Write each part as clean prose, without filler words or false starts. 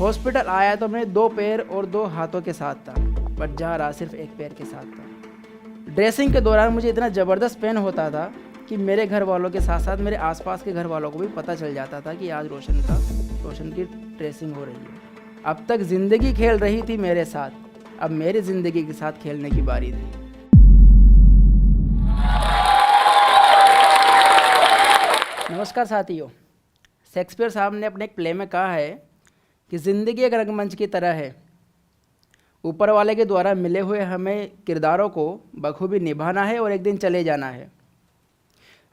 Hospital आया तो मैं 2 पैर और 2 हाथों के साथ था, बट जा रहा सिर्फ 1 पैर के साथ था। ड्रेसिंग के दौरान मुझे इतना ज़बरदस्त पेन होता था कि मेरे घर वालों के साथ साथ मेरे आसपास के घर वालों को भी पता चल जाता था कि आज रोशन की ड्रेसिंग हो रही है। अब तक ज़िंदगी खेल रही थी मेरे साथ, अब मेरी ज़िंदगी के साथ खेलने की बारी थी। नमस्कार साथियों, शेक्सपियर साहब ने अपने एक प्ले में कहा है कि ज़िंदगी एक रंगमंच की तरह है। ऊपर वाले के द्वारा मिले हुए हमें किरदारों को बखूबी निभाना है और एक दिन चले जाना है।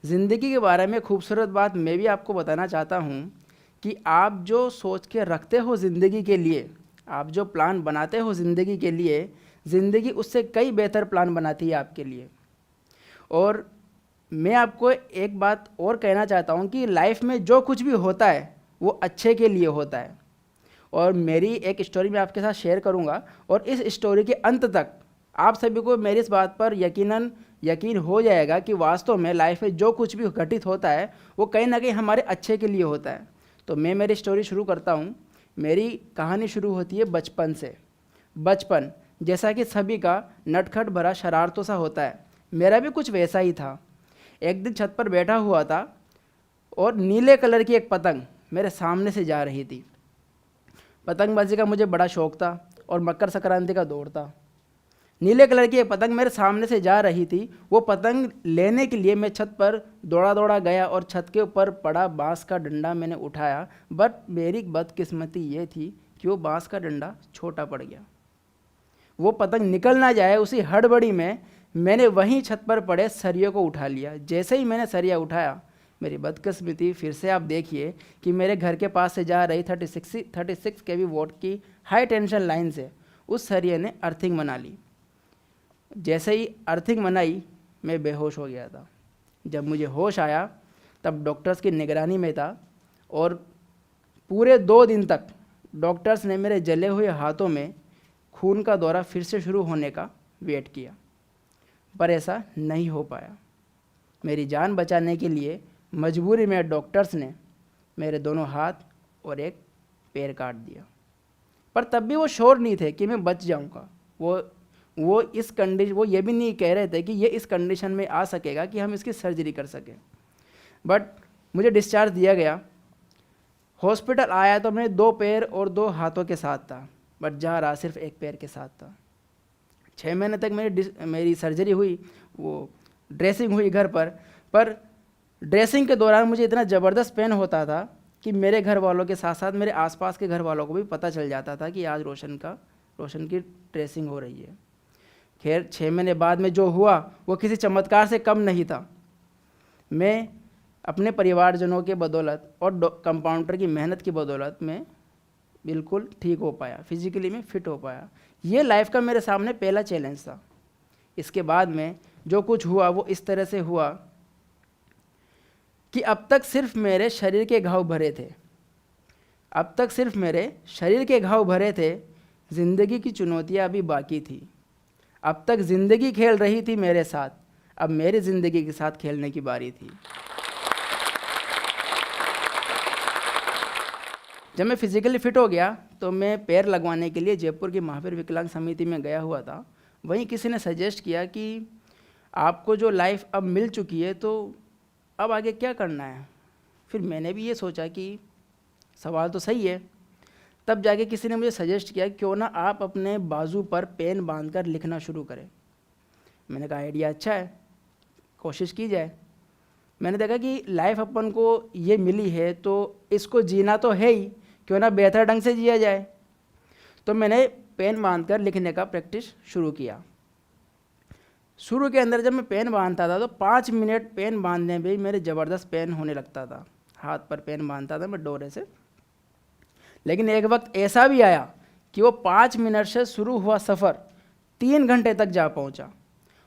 ज़िंदगी के बारे में खूबसूरत बात मैं भी आपको बताना चाहता हूँ कि आप जो सोच के रखते हो ज़िंदगी के लिए, आप जो प्लान बनाते हो ज़िंदगी के लिए, ज़िंदगी उससे कई बेहतर प्लान बनाती है आपके लिए। और मैं आपको एक बात और कहना चाहता हूँ कि लाइफ में जो कुछ भी होता है वो अच्छे के लिए होता है। और मेरी एक स्टोरी मैं आपके साथ शेयर करूँगा और इस स्टोरी के अंत तक आप सभी को मेरी इस बात पर यकीन हो जाएगा कि वास्तव में लाइफ में जो कुछ भी घटित होता है वो कहीं ना कहीं हमारे अच्छे के लिए होता है। तो मैं मेरी स्टोरी शुरू करता हूँ। मेरी कहानी शुरू होती है बचपन से। बचपन जैसा कि सभी का नटखट भरा शरारतों सा होता है, मेरा भी कुछ वैसा ही था। एक दिन छत पर बैठा हुआ था और नीले कलर की एक पतंग मेरे सामने से जा रही थी। पतंगबाजी का मुझे बड़ा शौक़ था और मकर संक्रांति का दौर था। नीले कलर की एक पतंग मेरे सामने से जा रही थी। वो पतंग लेने के लिए मैं छत पर दौड़ा गया और छत के ऊपर पड़ा बांस का डंडा मैंने उठाया, बट मेरी बदकिस्मती ये थी कि वो बांस का डंडा छोटा पड़ गया। वो पतंग निकल ना जाए उसी हड़बड़ी में मैंने वहीं छत पर पड़े सरिये को उठा लिया। जैसे ही मैंने सरिया उठाया, मेरी बदकिस्मती फिर से आप देखिए कि मेरे घर के पास से जा रही 36 केवी वोल्ट की हाई टेंशन लाइन से उस सरिये ने अर्थिंग बना ली। जैसे ही अर्थिंग बनाई मैं बेहोश हो गया था। जब मुझे होश आया तब डॉक्टर्स की निगरानी में था और पूरे 2 दिन तक डॉक्टर्स ने मेरे जले हुए हाथों में खून का दौरा फिर से शुरू होने का वेट किया, पर ऐसा नहीं हो पाया। मेरी जान बचाने के लिए मजबूरी में डॉक्टर्स ने मेरे दोनों हाथ और एक पैर काट दिया, पर तब भी वो श्योर नहीं थे कि मैं बच जाऊंगा। वो ये भी नहीं कह रहे थे कि ये इस कंडीशन में आ सकेगा कि हम इसकी सर्जरी कर सकें। बट मुझे डिस्चार्ज दिया गया। हॉस्पिटल आया तो मैं 2 पैर और 2 हाथों के साथ था, बट जा रहा सिर्फ 1 पैर के साथ था। 6 महीने तक मेरी सर्जरी हुई, वो ड्रेसिंग हुई घर पर ड्रेसिंग के दौरान मुझे इतना ज़बरदस्त पेन होता था कि मेरे घर वालों के साथ साथ मेरे आसपास के घर वालों को भी पता चल जाता था कि आज रोशन की ड्रेसिंग हो रही है। खैर 6 महीने बाद में जो हुआ वो किसी चमत्कार से कम नहीं था। मैं अपने परिवारजनों के बदौलत और कंपाउंडर की मेहनत की बदौलत में बिल्कुल ठीक हो पाया, फिजिकली मैं फिट हो पाया। ये लाइफ का मेरे सामने पहला चैलेंज था। इसके बाद में जो कुछ हुआ वो इस तरह से हुआ कि अब तक सिर्फ मेरे शरीर के घाव भरे थे। ज़िंदगी की चुनौतियाँ अभी बाकी थी। अब तक ज़िंदगी खेल रही थी मेरे साथ, अब मेरी ज़िंदगी के साथ खेलने की बारी थी। जब मैं फिज़िकली फिट हो गया तो मैं पैर लगवाने के लिए जयपुर की महावीर विकलांग समिति में गया हुआ था। वहीं किसी ने सजेस्ट किया कि आपको जो लाइफ अब मिल चुकी है तो अब आगे क्या करना है। फिर मैंने भी ये सोचा कि सवाल तो सही है। तब जाके किसी ने मुझे सजेस्ट किया क्यों ना आप अपने बाजू पर पेन बांधकर लिखना शुरू करें। मैंने कहा आइडिया अच्छा है, कोशिश की जाए। मैंने देखा कि लाइफ अपन को ये मिली है तो इसको जीना तो है ही, क्यों ना बेहतर ढंग से जिया जाए। तो मैंने पेन बांधकर लिखने का प्रैक्टिस शुरू किया। शुरू के अंदर जब मैं पेन बांधता था तो 5 मिनट पेन बांधने में भी मेरे ज़बरदस्त पेन होने लगता था। हाथ पर पेन बांधता था मैं डोरे से। लेकिन एक वक्त ऐसा भी आया कि वो 5 मिनट से शुरू हुआ सफ़र 3 घंटे तक जा पहुंचा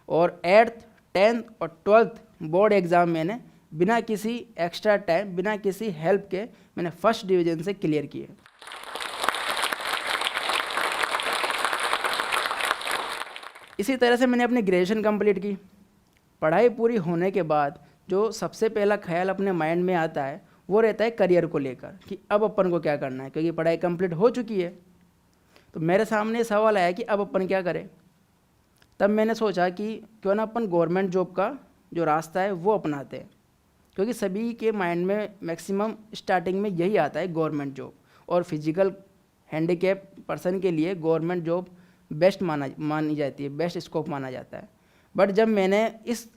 और 8th, 10th और 12th बोर्ड एग्ज़ाम मैंने बिना किसी एक्स्ट्रा टाइम, बिना किसी हेल्प के मैंने फर्स्ट डिवीज़न से क्लियर किए। इसी तरह से मैंने अपनी ग्रेजुएशन कंप्लीट की। पढ़ाई पूरी होने के बाद जो सबसे पहला ख्याल अपने माइंड में आता है वो रहता है करियर को लेकर कि अब अपन को क्या करना है, क्योंकि पढ़ाई कंप्लीट हो चुकी है। तो मेरे सामने सवाल आया कि अब अपन क्या करें। तब मैंने सोचा कि क्यों ना अपन गवर्नमेंट जॉब का जो रास्ता है वो अपनाते हैं, क्योंकि सभी के माइंड में मैक्सिमम स्टार्टिंग में यही आता है गवर्नमेंट जॉब, और फिजिकल हैंडीकैप पर्सन के लिए गवर्नमेंट जॉब बेस्ट मानी जाती है, बेस्ट स्कोप माना जाता है। बट जब मैंने इस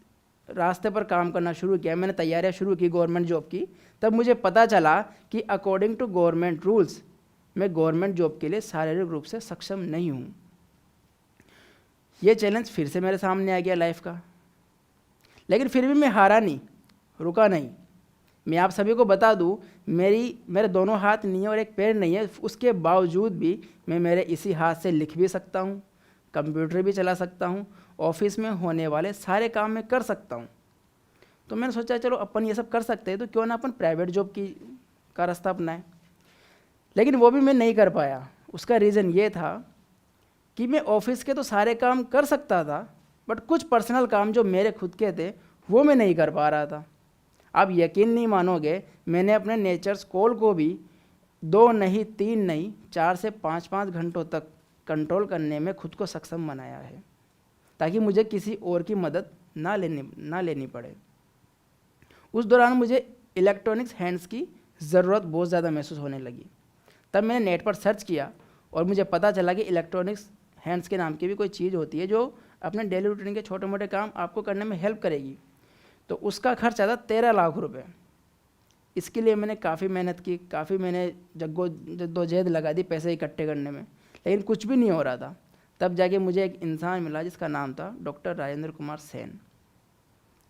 रास्ते पर काम करना शुरू किया, मैंने तैयारियां शुरू की गवर्नमेंट जॉब की, तब मुझे पता चला कि अकॉर्डिंग टू गवर्नमेंट रूल्स मैं गवर्नमेंट जॉब के लिए शारीरिक रूप से सक्षम नहीं हूँ। ये चैलेंज फिर से मेरे सामने आ गया लाइफ का, लेकिन फिर भी मैं हारा नहीं, रुका नहीं। मैं आप सभी को बता दूं, मेरे दोनों हाथ नहीं है और एक पैर नहीं है, उसके बावजूद भी मैं मेरे इसी हाथ से लिख भी सकता हूँ, कंप्यूटर भी चला सकता हूँ, ऑफिस में होने वाले सारे काम मैं कर सकता हूँ। तो मैंने सोचा चलो अपन ये सब कर सकते हैं तो क्यों ना अपन प्राइवेट जॉब का रास्ता अपनाएं। लेकिन वो भी मैं नहीं कर पाया। उसका रीज़न ये था कि मैं ऑफिस के तो सारे काम कर सकता था, बट कुछ पर्सनल काम जो मेरे खुद के थे वो मैं नहीं कर पा रहा था। आप यकीन नहीं मानोगे, मैंने अपने नेचर्स कॉल को भी 2 नहीं 3 नहीं 4 से 5 घंटों तक कंट्रोल करने में खुद को सक्षम बनाया है, ताकि मुझे किसी और की मदद ना लेनी पड़े। उस दौरान मुझे इलेक्ट्रॉनिक्स हैंड्स की ज़रूरत बहुत ज़्यादा महसूस होने लगी। तब मैंने नेट पर सर्च किया और मुझे पता चला कि इलेक्ट्रॉनिक्स हैंड्स के नाम की भी कोई चीज़ होती है जो अपने डेली रूटीन के छोटे मोटे काम आपको करने में हेल्प करेगी। तो उसका खर्च आता 13 लाख रुपए। इसके लिए मैंने काफ़ी मेहनत की, काफ़ी मैंने जद्दोजहद लगा दी पैसे इकट्ठे करने में, लेकिन कुछ भी नहीं हो रहा था। तब जाके मुझे एक इंसान मिला जिसका नाम था डॉक्टर राजेंद्र कुमार सेन,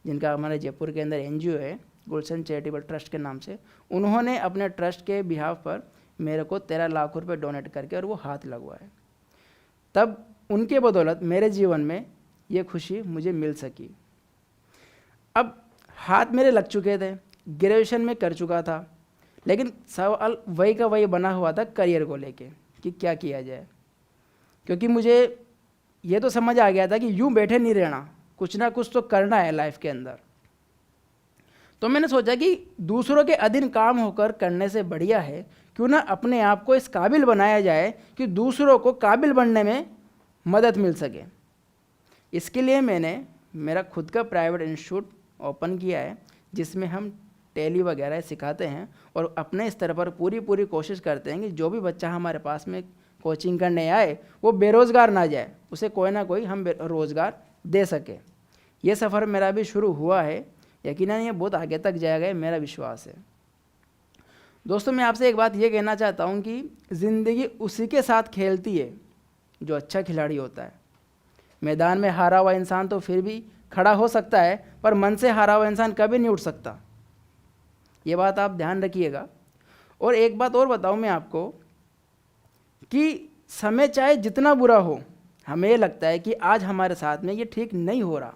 जिनका हमारे जयपुर के अंदर NGO है गुलशन चैरिटेबल ट्रस्ट के नाम से। उन्होंने अपने ट्रस्ट के बिहाफ पर मेरे को 13 लाख रुपए डोनेट करके और वो हाथ लगवाए। तब उनके बदौलत मेरे जीवन में ये खुशी मुझे मिल सकी। अब हाथ मेरे लग चुके थे, ग्रेजुएशन में कर चुका था, लेकिन सवाल वही का वही बना हुआ था करियर को लेके कि क्या किया जाए। क्योंकि मुझे ये तो समझ आ गया था कि यूं बैठे नहीं रहना, कुछ ना कुछ तो करना है लाइफ के अंदर। तो मैंने सोचा कि दूसरों के अधीन काम होकर करने से बढ़िया है क्यों ना अपने आप को इस काबिल बनाया जाए कि दूसरों को काबिल बनने में मदद मिल सके। इसके लिए मैंने मेरा खुद का प्राइवेट इंस्टीट्यूट ओपन किया है, जिसमें हम टैली वगैरह सिखाते हैं और अपने स्तर पर पूरी कोशिश करते हैं कि जो भी बच्चा हमारे पास में कोचिंग करने आए वो बेरोज़गार ना जाए, उसे कोई ना कोई हम रोज़गार दे सके। ये सफ़र मेरा भी शुरू हुआ है, यकीनन ये बहुत आगे तक जाएगा, ये मेरा विश्वास है। दोस्तों, मैं आपसे एक बात ये कहना चाहता हूँ कि ज़िंदगी उसी के साथ खेलती है जो अच्छा खिलाड़ी होता है। मैदान में हारा हुआ इंसान तो फिर भी खड़ा हो सकता है, पर मन से हारा हुआ इंसान कभी नहीं उठ सकता। ये बात आप ध्यान रखिएगा। और एक बात और बताऊँ मैं आपको कि समय चाहे जितना बुरा हो, हमें ये लगता है कि आज हमारे साथ में ये ठीक नहीं हो रहा।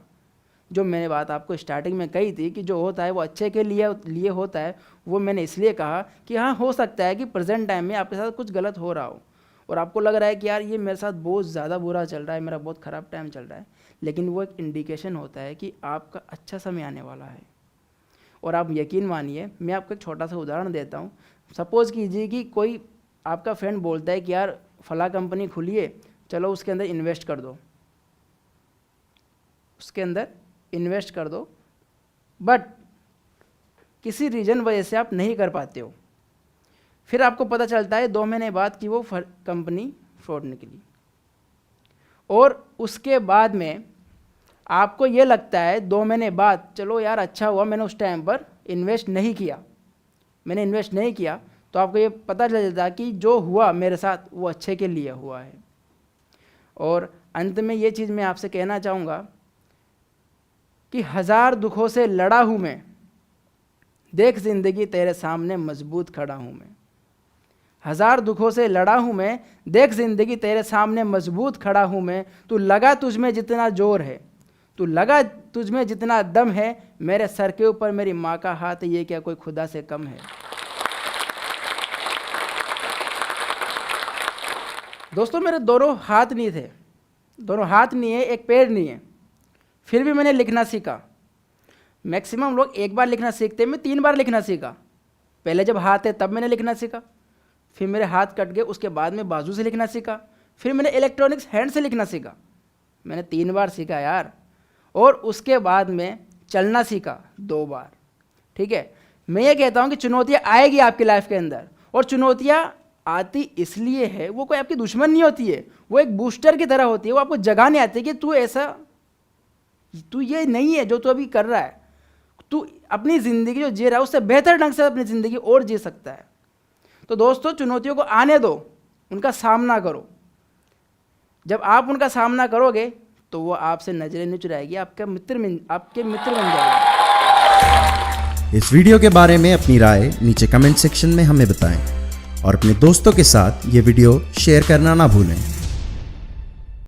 जो मैंने बात आपको स्टार्टिंग में कही थी कि जो होता है वो अच्छे के लिए होता है, वो मैंने इसलिए कहा कि हाँ, हो सकता है कि प्रेजेंट टाइम में आपके साथ कुछ गलत हो रहा हो और आपको लग रहा है कि यार ये मेरे साथ बहुत ज़्यादा बुरा चल रहा है, मेरा बहुत ख़राब टाइम चल रहा है, लेकिन वो एक इंडिकेशन होता है कि आपका अच्छा समय आने वाला है। और आप यकीन मानिए, मैं आपको एक छोटा सा उदाहरण देता हूँ। सपोज़ कीजिए कि कोई आपका फ्रेंड बोलता है कि यार फला कंपनी खुली है, चलो उसके अंदर इन्वेस्ट कर दो, उसके अंदर इन्वेस्ट कर दो, बट किसी रीज़न वजह से आप नहीं कर पाते हो। फिर आपको पता चलता है 2 महीने बाद कि वो कंपनी फ्रॉड निकली, और उसके बाद में आपको ये लगता है 2 महीने बाद, चलो यार अच्छा हुआ मैंने उस टाइम पर इन्वेस्ट नहीं किया, तो आपको ये पता चल जाता कि जो हुआ मेरे साथ वो अच्छे के लिए हुआ है। और अंत में ये चीज़ मैं आपसे कहना चाहूँगा कि 1000 दुखों से लड़ा हूँ मैं, देख जिंदगी तेरे सामने मजबूत खड़ा हूँ मैं। 1000 दुखों से लड़ा हूँ मैं, देख जिंदगी तेरे सामने मजबूत खड़ा हूँ मैं। तू लगा तुझमें जितना जोर है, तू लगा तुझमें जितना दम है, मेरे सर के ऊपर मेरी माँ का हाथ, ये क्या कोई खुदा से कम है। दोस्तों, मेरे दोनों हाथ नहीं थे, दोनों हाथ नहीं है, एक पैर नहीं है, फिर भी मैंने लिखना सीखा। मैक्सिमम लोग एक बार लिखना सीखते हैं, मैं 3 बार लिखना सीखा। पहले जब हाथ है तब मैंने लिखना सीखा, फिर मेरे हाथ कट गए, उसके बाद में बाजू से लिखना सीखा, फिर मैंने इलेक्ट्रॉनिक्स हैंड से लिखना सीखा। मैंने 3 बार सीखा यार। और उसके बाद में चलना सीखा 2 बार। ठीक है, मैं ये कहता हूँ कि चुनौतियाँ आएगी आपकी लाइफ के अंदर, और चुनौतियाँ आती इसलिए है, वो कोई आपकी दुश्मन नहीं होती है, वो एक बूस्टर की तरह होती है। वो आपको जगाने आती है कि तू ये नहीं है जो तू अभी कर रहा है, तू अपनी ज़िंदगी जो जी रहा है उससे बेहतर ढंग से अपनी ज़िंदगी और जी सकता है। तो दोस्तों, चुनौतियों को आने दो, उनका सामना करो। जब आप उनका सामना करोगे तो वो आपसे नजरें नहीं चुराएगी, आपके मित्र बन जाएगी। इस वीडियो के बारे में अपनी राय नीचे कमेंट सेक्शन में हमें बताएं और अपने दोस्तों के साथ ये वीडियो शेयर करना ना भूलें।